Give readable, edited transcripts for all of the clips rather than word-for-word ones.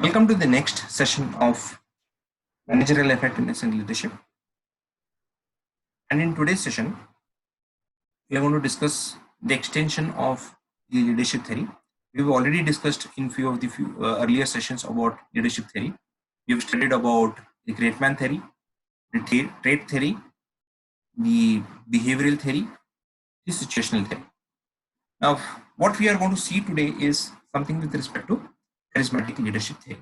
Welcome to the next session of Managerial Effectiveness and Leadership. And in today's session, we are going to discuss the extension of the leadership theory. We've already discussed in few of the earlier sessions about leadership theory. We've studied about the great man theory, the trait theory, the behavioral theory, the situational theory. Now, what we are going to see today is something with respect to charismatic leadership theory.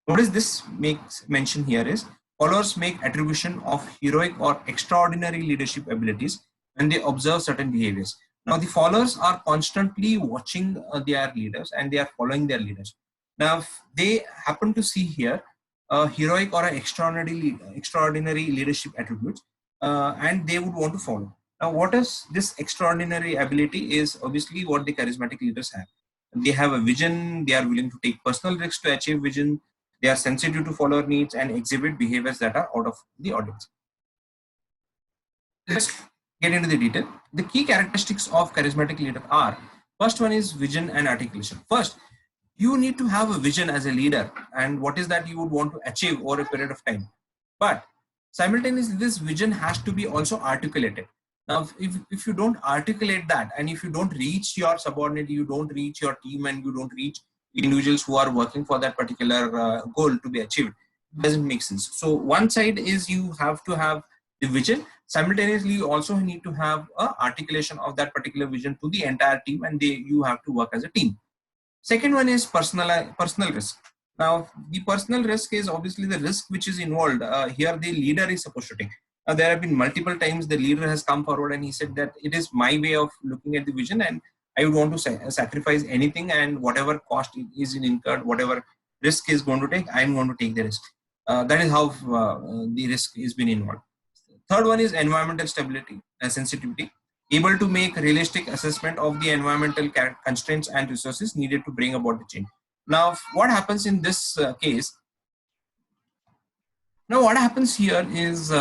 What is this makes mention here is followers make attribution of heroic or extraordinary leadership abilities when they observe certain behaviors. Now the followers are constantly watching their leaders and they are following their leaders. Now if they happen to see here heroic or extraordinary leadership attributes and they would want to follow. Now what is this extraordinary ability is obviously what the charismatic leaders have. They have a vision, they are willing to take personal risks to achieve vision, they are sensitive to follower needs and exhibit behaviors that are out of the audience. Let's get into the detail. The key characteristics of charismatic leader are, first one is vision and articulation. First, you need to have a vision as a leader and what is that you would want to achieve over a period of time. But simultaneously, this vision has to be also articulated. Now, if you don't articulate that and if you don't reach your subordinate, you don't reach your team and you don't reach individuals who are working for that particular goal to be achieved, it doesn't make sense. So one side is you have to have the vision. Simultaneously, you also need to have a articulation of that particular vision to the entire team and you have to work as a team. Second one is personal risk. Now, the personal risk is obviously the risk which is involved. Here, the leader is supposed to take. There have been multiple times the leader has come forward and he said that it is my way of looking at the vision and I would want to sacrifice anything and whatever cost is incurred, whatever risk is going to take, I'm going to take the risk. That is how the risk is been involved. Third one is environmental stability and sensitivity, able to make realistic assessment of the environmental constraints and resources needed to bring about the change. Now, what happens in this case? Now, what happens here is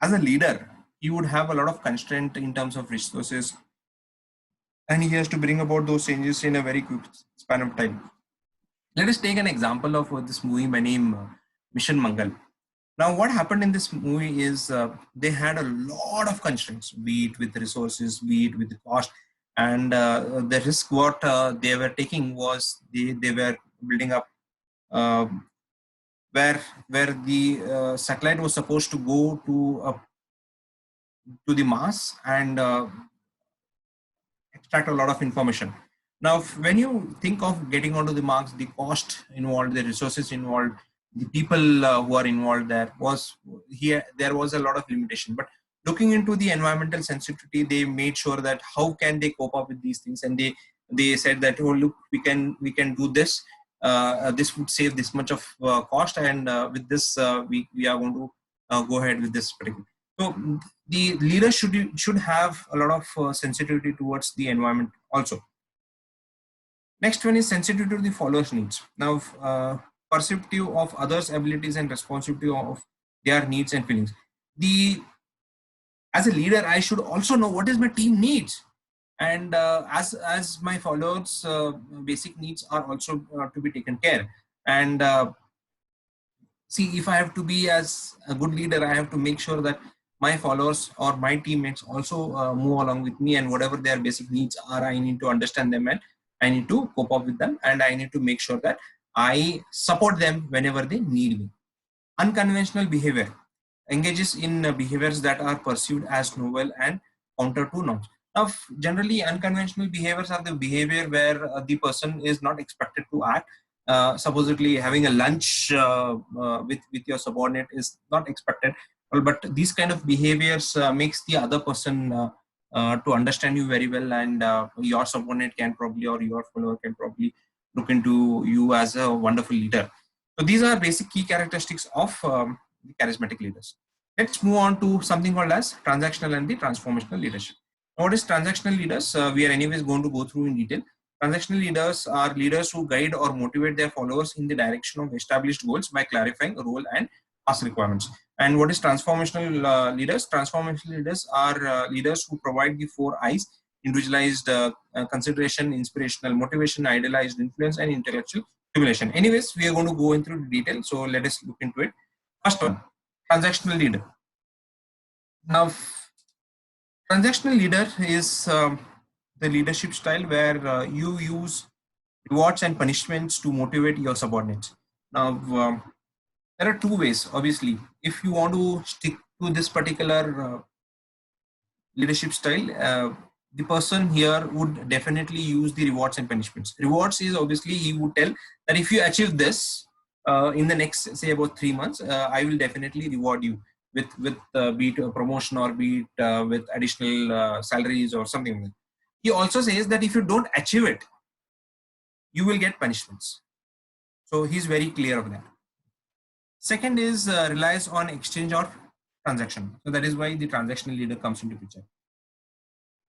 as a leader, he would have a lot of constraint in terms of resources and he has to bring about those changes in a very quick span of time. Let us take an example of this movie by name Mission Mangal. Now, what happened in this movie is they had a lot of constraints, be it with resources, be it with the cost, and the risk what they were taking was they were building up where the satellite was supposed to go to the Mars and extract a lot of information. Now, when you think of getting onto the Mars, the cost involved, the resources involved, the people who are involved there was here. There was a lot of limitation. But looking into the environmental sensitivity, they made sure that how can they cope up with these things, and they said that, oh look, we can do this. This would save this much of cost, and with this we are going to go ahead with this particular. So the leader should have a lot of sensitivity towards the environment also. Next one is sensitivity to the followers' needs. Now, perceptive of others' abilities and responsibility of their needs and feelings. As a leader, I should also know what is my team needs, and as my followers' basic needs are also to be taken care. And see, if I have to be as a good leader, I have to make sure that my followers or my teammates also move along with me, and whatever their basic needs are, I need to understand them and I need to cope up with them, and I need to make sure that I support them whenever they need me. Unconventional behavior engages in behaviors that are perceived as novel and counter to norms. Now, generally, unconventional behaviors are the behavior where the person is not expected to act. Supposedly, having a lunch with your subordinate is not expected. Well, but these kind of behaviors makes the other person to understand you very well, and your subordinate can probably, or your follower can probably look into you as a wonderful leader. So these are basic key characteristics of the charismatic leaders. Let's move on to something called as transactional and the transformational leadership. What is transactional leaders? We are anyways going to go through in detail. Transactional leaders are leaders who guide or motivate their followers in the direction of established goals by clarifying role and past requirements. And what is transformational leaders? Transformational leaders are leaders who provide the 4 I's: individualized consideration, inspirational motivation, idealized influence, and intellectual accumulation. Anyways, we are going to go into detail. So let us look into it. First one, transactional leader. Now, transactional leader is the leadership style where you use rewards and punishments to motivate your subordinates. Now, there are two ways. Obviously, if you want to stick to this particular leadership style, the person here would definitely use the rewards and punishments. Rewards is obviously he would tell that if you achieve this in the next, say, about 3 months, I will definitely reward you with be it a promotion or be it with additional salaries or something. He also says that if you don't achieve it, you will get punishments. So he's very clear of that. Second is relies on exchange or transaction. So that is why the transactional leader comes into picture.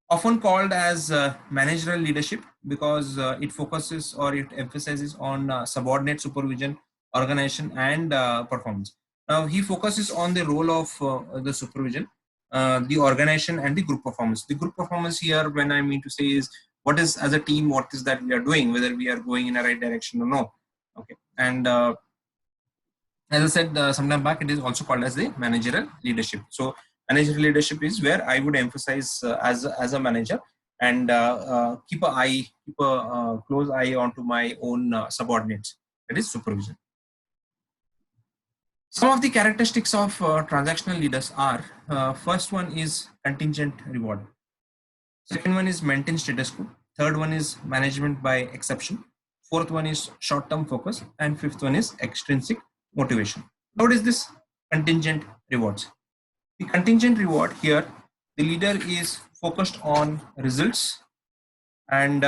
Often called as managerial leadership because it focuses or it emphasizes on subordinate supervision, organization, and performance. Now he focuses on the role of the supervision, the organization, and the group performance. The group performance here, when I mean to say, is what is as a team, what is that we are doing, whether we are going in a right direction or no. Okay, and as I said sometime back, it is also called as the managerial leadership. So managerial leadership is where I would emphasize as a manager and keep a close eye onto my own subordinates. That is supervision. Some of the characteristics of transactional leaders are: first one is contingent reward. Second one is maintain status quo. Third one is management by exception. Fourth one is short-term focus, and fifth one is extrinsic motivation. What is this contingent rewards? The contingent reward here, the leader is focused on results, and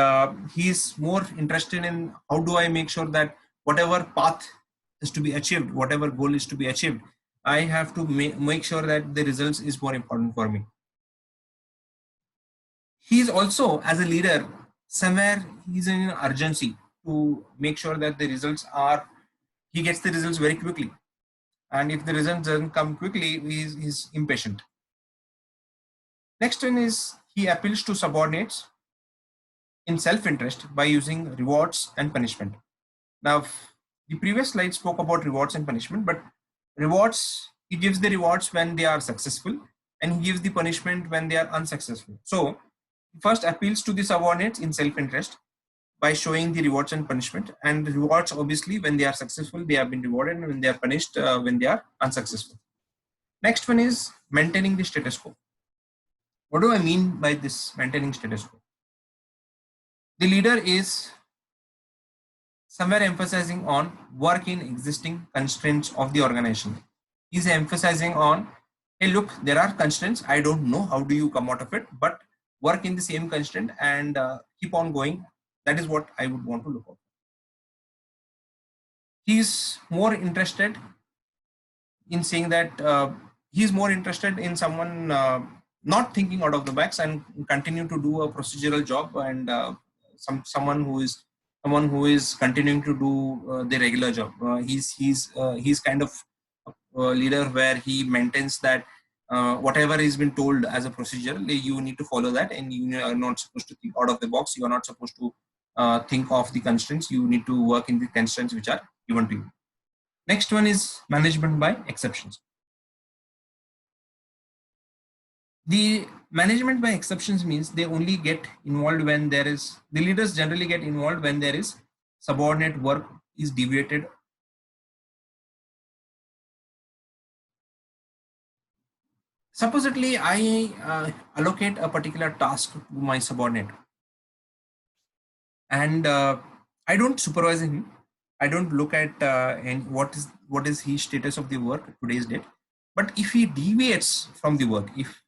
he is more interested in how do I make sure that whatever path is to be achieved, whatever goal is to be achieved, I have to make sure that the results is more important for me. He is also, as a leader, somewhere he's in urgency to make sure that the results are, he gets the results very quickly. And if the result doesn't come quickly, he's impatient. Next one is he appeals to subordinates in self-interest by using rewards and punishment. Now, the previous slide spoke about rewards and punishment, but rewards, he gives the rewards when they are successful and he gives the punishment when they are unsuccessful. So, first appeals to the subordinates in self-interest by showing the rewards and punishment, and the rewards obviously when they are successful they have been rewarded, and when they are punished when they are unsuccessful. Next one is maintaining the status quo. What do I mean by this maintaining status quo? The leader is somewhere emphasizing on work in existing constraints of the organization. He's emphasizing on, hey look, there are constraints, I don't know how do you come out of it, but work in the same constraint and keep on going. That is what I would want to look at. He's more interested in saying that he's more interested in someone not thinking out of the box and continue to do a procedural job, and someone who is continuing to do the regular job. He's kind of a leader where he maintains that whatever has been told as a procedure, you need to follow that, and you are not supposed to think out of the box. You are not supposed to think of the constraints. You need to work in the constraints which are given to you. Next one is management by exceptions. The management by exceptions means they only get involved when there is, the leaders generally get involved when there is subordinate work is deviated. Supposedly, I allocate a particular task to my subordinate, and I don't supervise him. I don't look at and what is his status of the work today's date. But if he deviates from the work, if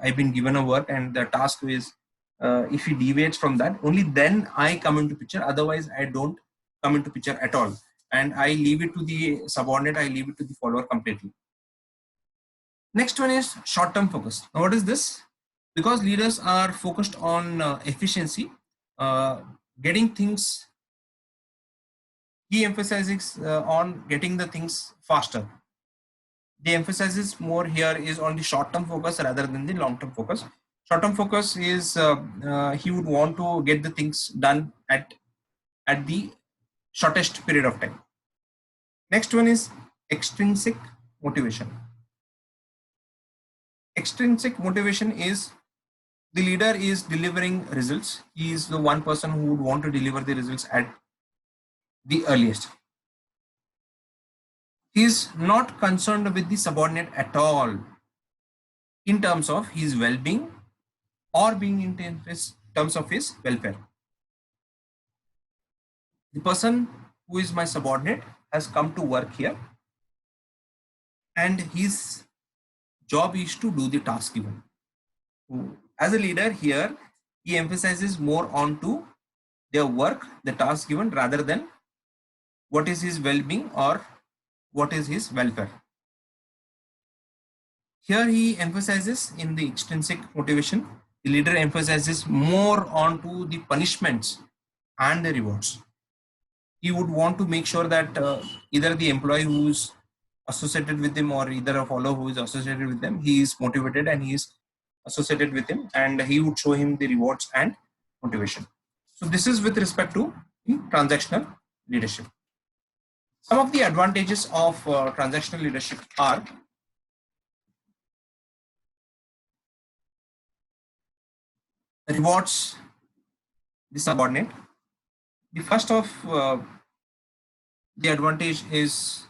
I've been given a work and the task is, if he deviates from that, only then I come into picture. Otherwise, I don't come into picture at all, and I leave it to the subordinate. I leave it to the follower completely. Next one is short-term focus. Now, what is this? Because leaders are focused on efficiency, getting things. He emphasizes on getting the things faster. The emphasis more here is on the short-term focus rather than the long-term focus. Short-term focus is he would want to get the things done at the shortest period of time. Next one is extrinsic motivation. Extrinsic motivation is the leader is delivering results. He is the one person who would want to deliver the results at the earliest. He is not concerned with the subordinate at all in terms of his well-being or being in terms of his welfare. The person who is my subordinate has come to work here, and his job is to do the task given. As a leader here, he emphasizes more on to their work, the task given, rather than what is his well-being or what is his welfare. Here he emphasizes in the extrinsic motivation, the leader emphasizes more on to the punishments and the rewards. He would want to make sure that either the employee who is associated with him or either a follower who is associated with them, he is motivated and he is associated with him, and he would show him the rewards and motivation. So this is with respect to the transactional leadership. Some of the advantages of transactional leadership are rewards the subordinate. The first of the advantage is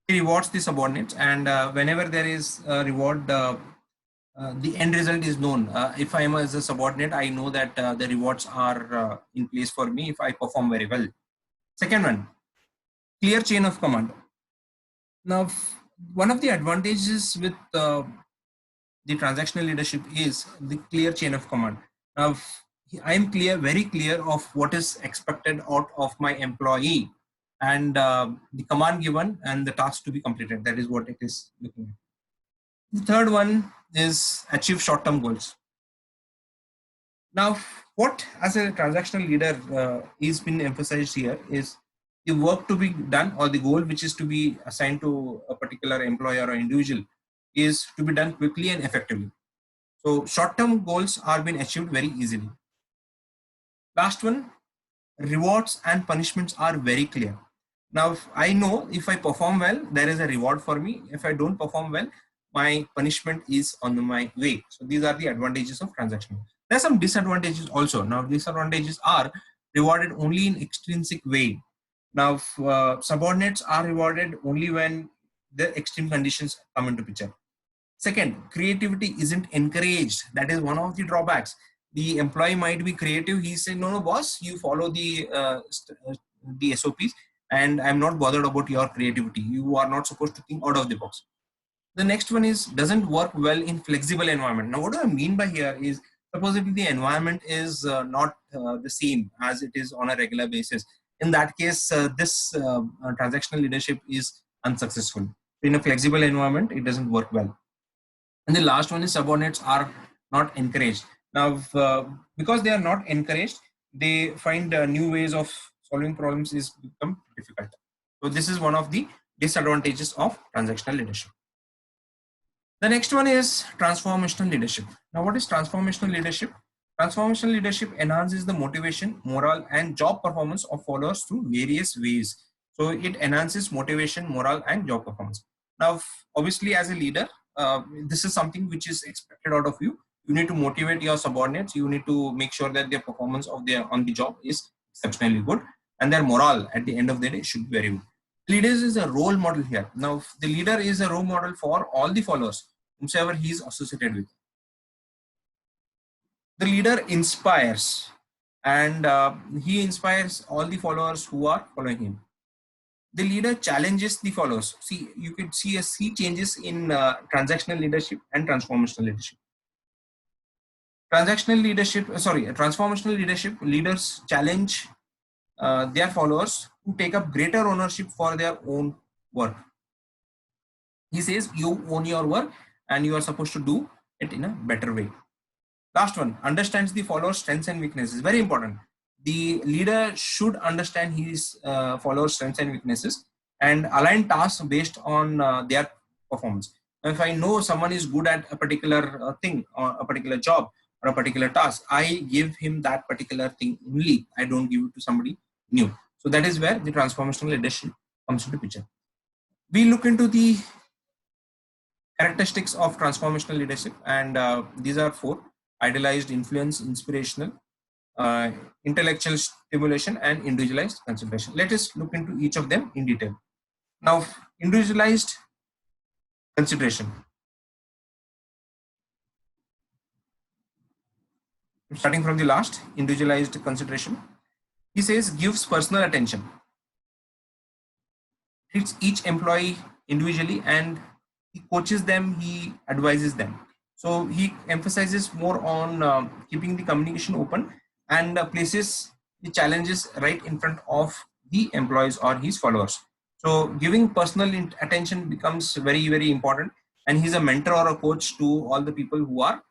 rewards the subordinates, and whenever there is a reward, the end result is known. If I am as a subordinate, I know that the rewards are in place for me if I perform very well. Second one, clear chain of command. Now, one of the advantages with the transactional leadership is the clear chain of command. Now, I am very clear of what is expected out of my employee, and the command given and the task to be completed. That is what it is looking at. The third one is achieve short-term goals. Now, what as a transactional leader is been emphasized here is the work to be done or the goal which is to be assigned to a particular employee or individual is to be done quickly and effectively. So short-term goals are being achieved very easily. Last one, rewards and punishments are very clear. Now, if I know if I perform well, there is a reward for me. If I don't perform well, my punishment is on my way. So these are the advantages of transactional. There are some disadvantages also. Now, disadvantages are rewarded only in extrinsic way. Now, subordinates are rewarded only when the extreme conditions come into picture. Second, creativity isn't encouraged. That is one of the drawbacks. The employee might be creative. He said, no, boss, you follow the SOPs, and I'm not bothered about your creativity. You are not supposed to think out of the box. The next one is doesn't work well in flexible environment. Now, what do I mean by here is supposedly the environment is not the same as it is on a regular basis. In that case, this transactional leadership is unsuccessful. In a flexible environment, it doesn't work well. And the last one is subordinates are not encouraged. Now, because they are not encouraged, they find new ways of solving problems is become difficult. So this is one of the disadvantages of transactional leadership. The next one is transformational leadership. Now, what is transformational leadership? Transformational leadership enhances the motivation, morale, and job performance of followers through various ways. So it enhances motivation, morale, and job performance. Now, obviously, as a leader, this is something which is expected out of you. You need to motivate your subordinates. You need to make sure that their performance of their on the job is exceptionally good, and their morale at the end of the day should be very good. Leaders is a role model here. Now, the leader is a role model for all the followers, whomsoever he is associated with. The leader inspires, and he inspires all the followers who are following him. The leader challenges the followers. See, you could see changes in transactional leadership and transformational leadership. Transformational leadership, leaders challenge their followers to take up greater ownership for their own work. He says you own your work and you are supposed to do it in a better way. Last one, understands the follower's strengths and weaknesses. Very important. The leader should understand his followers' strengths and weaknesses and align tasks based on their performance. If I know someone is good at a particular thing or a particular job, or a particular task, I give him that particular thing only. I don't give it to somebody new. So that is where the transformational leadership comes into picture. We look into the characteristics of transformational leadership, and these are four: idealized, influence, inspirational, uh, intellectual stimulation, and individualized consideration. Let us look into each of them in detail. Now, individualized consideration. Starting from the last, individualized consideration. He says gives personal attention, treats each employee individually, and he coaches them, he advises them. So he emphasizes more on keeping the communication open, and places the challenges right in front of the employees or his followers. So giving personal attention becomes very, very important, and he's a mentor or a coach to all the people who are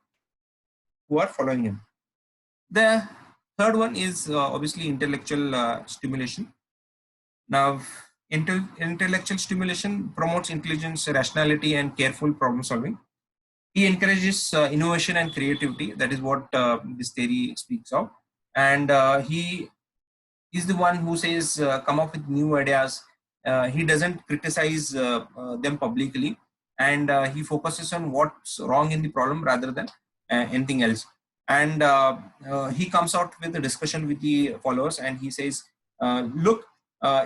following him. The third one is obviously intellectual stimulation. Now, intellectual stimulation promotes intelligence, rationality, and careful problem solving. He encourages innovation and creativity. That is what this theory speaks of. And he is the one who says, come up with new ideas. He doesn't criticize them publicly, and he focuses on what's wrong in the problem rather than anything else. And he comes out with a discussion with the followers, and he says, look,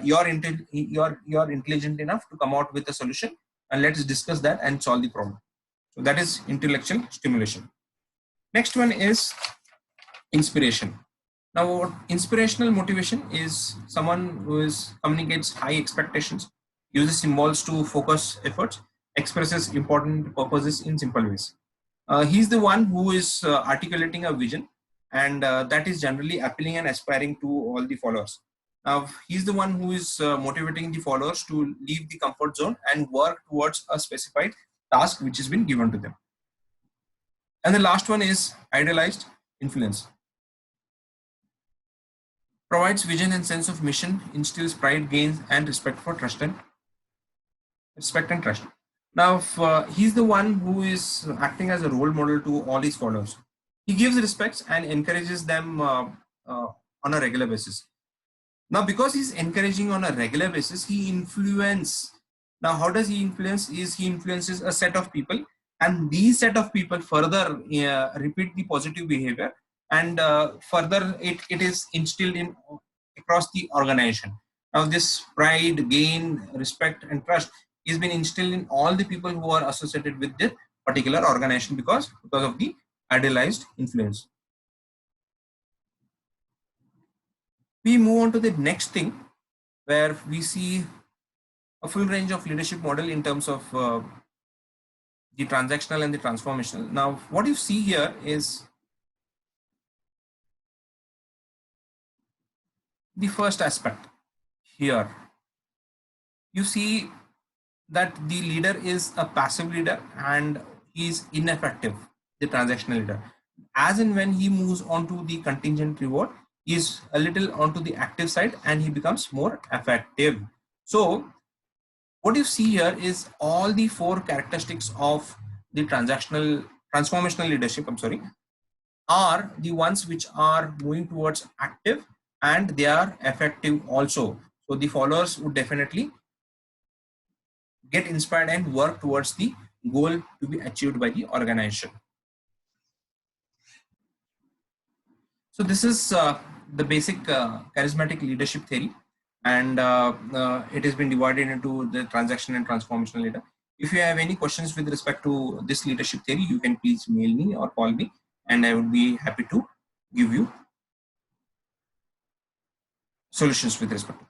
you're intelligent enough to come out with a solution, and let's discuss that and solve the problem. So that is intellectual stimulation. Next one is inspiration. Now, inspirational motivation is someone who communicates high expectations, uses symbols to focus efforts, expresses important purposes in simple ways. He's the one who is articulating a vision, and that is generally appealing and aspiring to all the followers. Now, he's the one who is motivating the followers to leave the comfort zone and work towards a specified task which has been given to them. And the last one is idealized influence. Provides vision and sense of mission, instills pride, gains, and respect and trust. Now, he's the one who is acting as a role model to all his followers. He gives respects and encourages them on a regular basis. Now, because he's encouraging on a regular basis, he influence. Now, how does he influence? He influences a set of people, and these set of people further repeat the positive behavior, and further it is instilled in across the organization. Now, this pride, gain, respect, and trust is been instilled in all the people who are associated with this particular organization because of the idealized influence. We move on to the next thing, where we see a full range of leadership model in terms of the transactional and the transformational. Now, what you see here is the first aspect. Here, you see that the leader is a passive leader and he is ineffective, the transactional leader. As and when he moves on to the contingent reward, he is a little onto the active side and he becomes more effective. So what you see here is all the four characteristics of the transformational leadership, are the ones which are moving towards active and they are effective also. So the followers would definitely get inspired and work towards the goal to be achieved by the organization. So this is the basic charismatic leadership theory, and it has been divided into the transaction and transformational leader. If you have any questions with respect to this leadership theory, you can please mail me or call me, and I would be happy to give you solutions with respect to.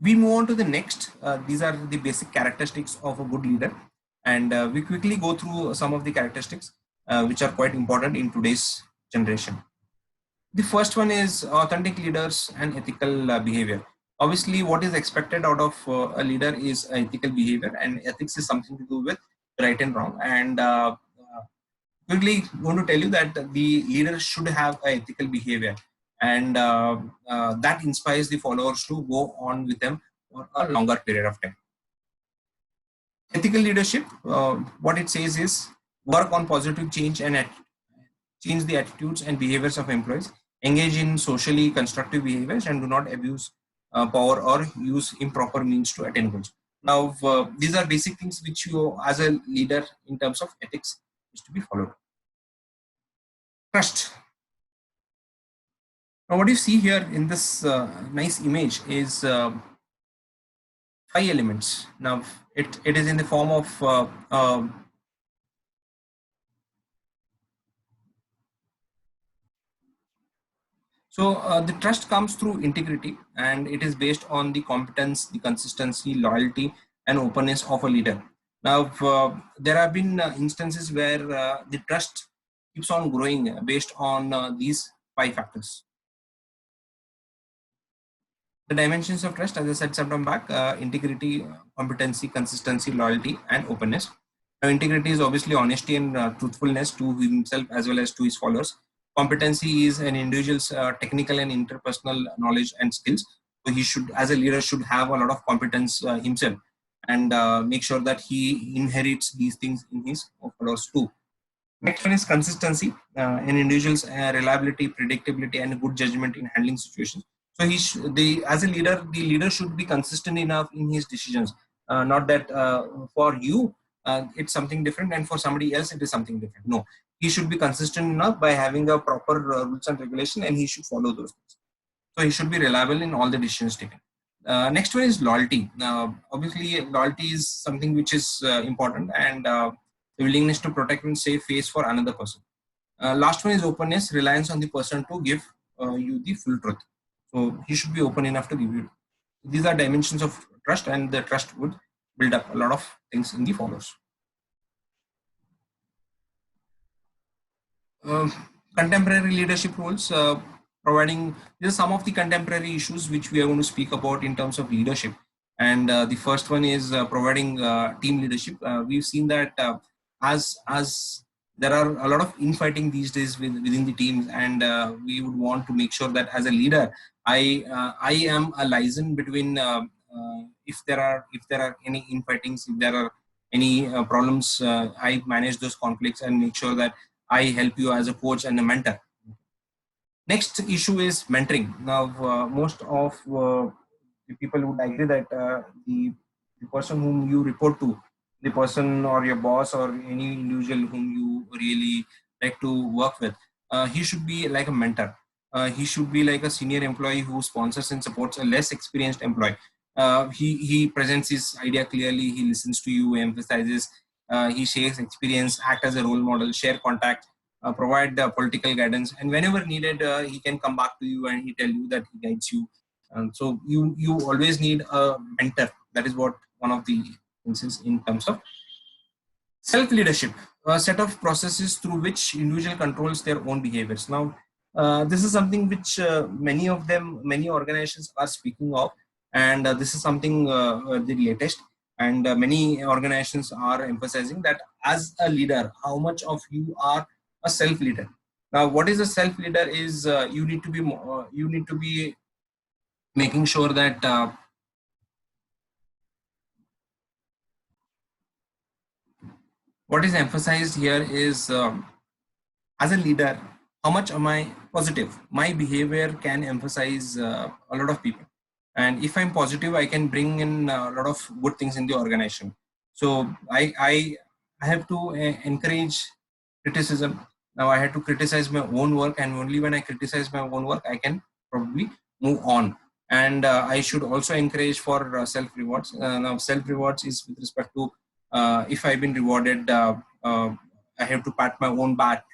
We move on to the next. These are the basic characteristics of a good leader, and we quickly go through some of the characteristics which are quite important in today's generation. The first one is authentic leaders and ethical behavior. Obviously, what is expected out of a leader is ethical behavior, and ethics is something to do with right and wrong. And quickly going to tell you that the leader should have an ethical behavior, and that inspires the followers to go on with them for a longer period of time. Ethical leadership, what it says is work on positive change and change the attitudes and behaviors of employees, engage in socially constructive behaviors, and do not abuse power or use improper means to attain goals. Now, these are basic things which you, as a leader, in terms of ethics, is to be followed. Trust. Now, what you see here in this nice image is 5 elements. Now, it is in the form of so the trust comes through integrity, and it is based on the competence, the consistency, loyalty, and openness of a leader. Now, there have been instances where the trust keeps on growing based on these 5 factors. The dimensions of trust, as I said sometime back, integrity, competency, consistency, loyalty, and openness. Now, integrity is obviously honesty and truthfulness to himself as well as to his followers. Competency is an individual's technical and interpersonal knowledge and skills. So he should, as a leader, should have a lot of competence himself, and make sure that he inherits these things in his followers too. Next one is consistency, an individual's reliability, predictability, and good judgment in handling situations. So as a leader, the leader should be consistent enough in his decisions. Not that for you it's something different, and for somebody else it is something different. No, he should be consistent enough by having a proper rules and regulation, and he should follow those things. So he should be reliable in all the decisions taken. Next one is loyalty. Obviously, loyalty is something which is important, and the willingness to protect and save face for another person. Last one is openness, reliance on the person to give you the full truth. So he should be open enough to give you. These are dimensions of trust, and the trust would build up a lot of things in the followers. Um, Contemporary leadership roles, providing, these are some of the contemporary issues which we are going to speak about in terms of leadership. And the first one is providing team leadership. We've seen that as there are a lot of infighting these days within the teams, and we would want to make sure that as a leader, I am a liaison between if there are any infightings, if there are any problems, I manage those conflicts and make sure that I help you as a coach and a mentor. Next issue is mentoring. Now, most of the people would agree that the person whom you report to, the person or your boss or any individual whom you really like to work with, he should be like a mentor. He should be like a senior employee who sponsors and supports a less experienced employee. He presents his idea clearly. He listens to you, emphasizes. He shares experience, act as a role model, share contact, provide political guidance, and whenever needed, he can come back to you and he tell you that he guides you. So you always need a mentor. That is what one of the things is in terms of self-leadership, a set of processes through which individual controls their own behaviors. Now, this is something which many organizations are speaking of, and this is something the latest. And many organizations are emphasizing that as a leader, how much of you are a self-leader. Now, what is a self-leader is you need to be making sure that what is emphasized here is as a leader, how much am I positive? My behavior can emphasize a lot of people. And if I'm positive, I can bring in a lot of good things in the organization. So I have to encourage criticism. Now I have to criticize my own work, and only when I criticize my own work, I can probably move on. And I should also encourage for self rewards. Now self rewards is with respect to if I've been rewarded, I have to pat my own back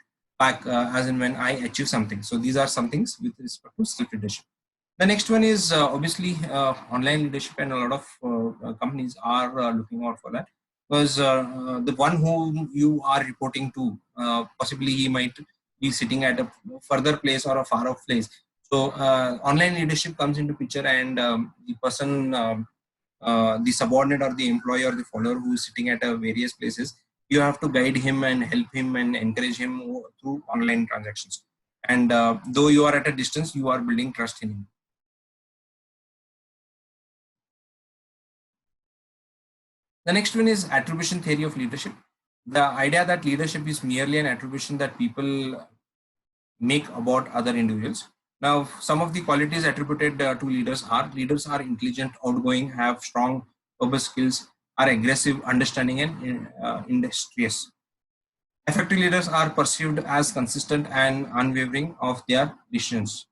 as and when I achieve something. So these are some things with respect to self leadership. The next one is obviously online leadership, and a lot of companies are looking out for that, because the one whom you are reporting to, possibly he might be sitting at a further place or a far off place. So online leadership comes into picture, and the person, the subordinate or the employee or the follower who is sitting at various places, you have to guide him and help him and encourage him through online transactions. And though you are at a distance, you are building trust in him. The next one is attribution theory of leadership. The idea that leadership is merely an attribution that people make about other individuals. Now, some of the qualities attributed to leaders are intelligent, outgoing, have strong verbal skills, are aggressive, understanding, and industrious. Effective leaders are perceived as consistent and unwavering of their decisions.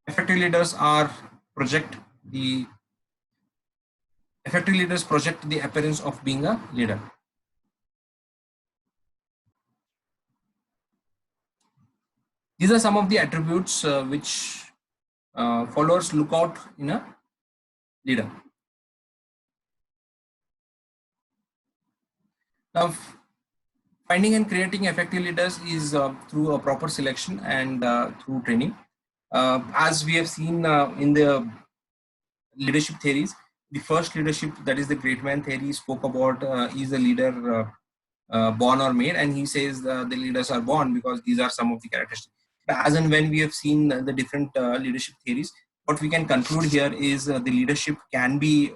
Effective leaders are project the effective leaders project the appearance of being a leader. These are some of the attributes which followers look out in a leader. Now, finding and creating effective leaders is through a proper selection and through training. As we have seen in the leadership theories, the first leadership, that is the great man theory, spoke about is a leader born or made, and he says the leaders are born because these are some of the characteristics. As and when we have seen the different leadership theories, what we can conclude here is the leader can be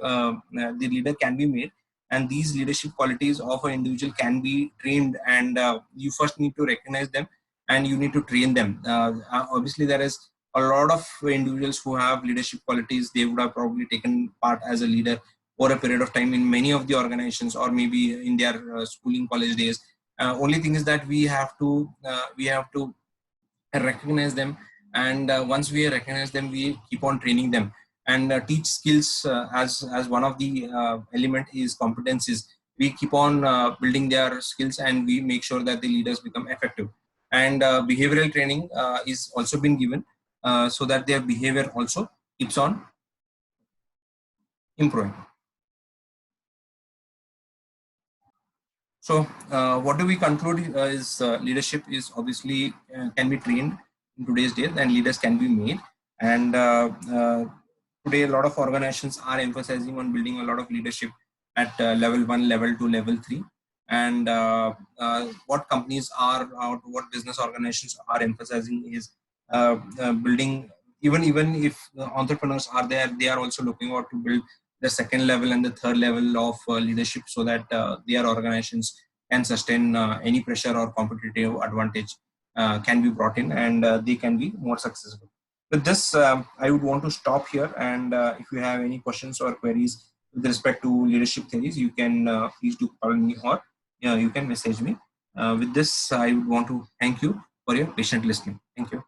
made, and these leadership qualities of an individual can be trained, and you first need to recognize them and you need to train them. Obviously there is a lot of individuals who have leadership qualities. They would have probably taken part as a leader over a period of time in many of the organizations, or maybe in their schooling college days. Only thing is that we have to recognize them, and once we recognize them, we keep on training them and teach skills as one of the element is competencies. We keep on building their skills, and we make sure that the leaders become effective. And behavioral training is also been given so that their behavior also keeps on improving. So, what do we conclude is leadership is obviously can be trained in today's days, and leaders can be made. And today, a lot of organizations are emphasizing on building a lot of leadership at level 1, level 2, level 3. And what companies are, or what business organizations are emphasizing is building. Even if entrepreneurs are there, they are also looking out to build the second level and the third level of leadership, so that their organizations can sustain any pressure or competitive advantage can be brought in, and they can be more successful. With this, I would want to stop here, and if you have any questions or queries with respect to leadership theories, you can please do call me, or you can message me. With this, I would want to thank you for your patient listening. Thank you.